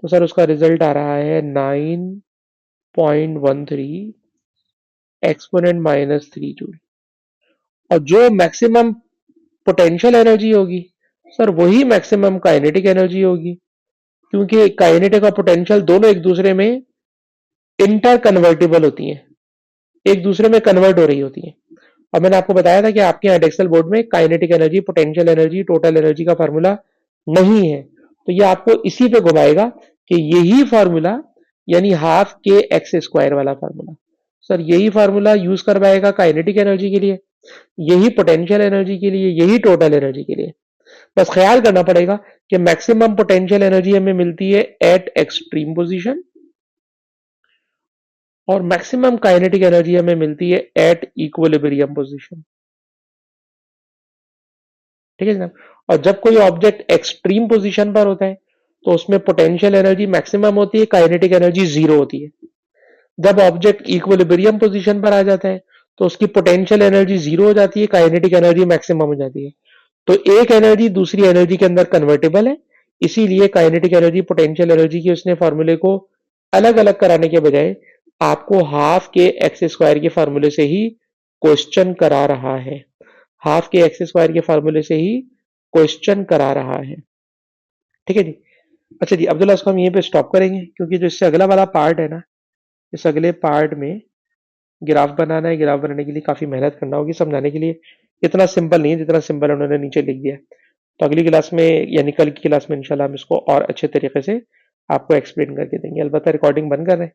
तो सर उसका रिजल्ट आ रहा है 9.13 एक्सपोनेंट माइनस 3 जूल। और जो मैक्सिमम पोटेंशियल एनर्जी होगी सर वही मैक्सिमम काइनेटिक एनर्जी होगी, क्योंकि काइनेटिक और पोटेंशियल दोनों एक दूसरे में इंटर कन्वर्टेबल होती हैं, एक दूसरे में कन्वर्ट हो रही होती हैं। और मैंने आपको बताया था कि आपके यहाँ एक्सेल बोर्ड में kinetic energy, potential energy, total energy का फॉर्मूला नहीं है, तो ये आपको इसी पे घुमाएगा कि यही फॉर्मूला यानी हाफ के एक्स स्क्वायर वाला फॉर्मूला, सर यही फॉर्मूला यूज करवाएगा काइनेटिक एनर्जी के लिए, यही पोटेंशियल एनर्जी के लिए, यही टोटल एनर्जी के लिए। बस ख्याल करना पड़ेगा कि मैक्सिमम पोटेंशियल एनर्जी हमें मिलती है एट एक्सट्रीम पोजीशन और मैक्सिमम काइनेटिक एनर्जी हमें मिलती है एट इक्विलिब्रियम पोजीशन। ठीक है जनाब। और जब कोई ऑब्जेक्ट एक्सट्रीम पोजीशन पर होता है तो उसमें पोटेंशियल एनर्जी मैक्सिमम होती है, काइनेटिक एनर्जी जीरो होती है। जब ऑब्जेक्ट इक्विलिब्रियम पोजीशन पर आ जाता है तो उसकी पोटेंशियल एनर्जी जीरो हो जाती है, काइनेटिक एनर्जी मैक्सिमम हो जाती है। तो एक एनर्जी दूसरी एनर्जी के अंदर कन्वर्टेबल है, इसीलिए काइनेटिक एनर्जी पोटेंशियल एनर्जी की उसने फॉर्मूले को अलग अलग कराने के बजाय आपको हाफ के एक्स स्क्वायर के फार्मूले से ही क्वेश्चन करा रहा है। हाफ के एक्स स्क्वायर के फार्मूले से ही क्वेश्चन करा रहा है। ठीक है जी। अच्छा जी अब्दुल्ला, इसको हम यहीं पे स्टॉप करेंगे क्योंकि जो इससे अगला वाला पार्ट है ना, इस अगले पार्ट में ग्राफ बनाना है। ग्राफ बनाने के लिए काफी मेहनत करना होगी, समझाने के लिए इतना सिंपल नहीं है जितना सिंपल उन्होंने नीचे लिख दिया। तो अगली क्लास में यानी कल की क्लास में इंशाल्लाह हम इसको और अच्छे तरीके से आपको एक्सप्लेन करके देंगे। अलबत्ता रिकॉर्डिंग बंद कर रहे हैं।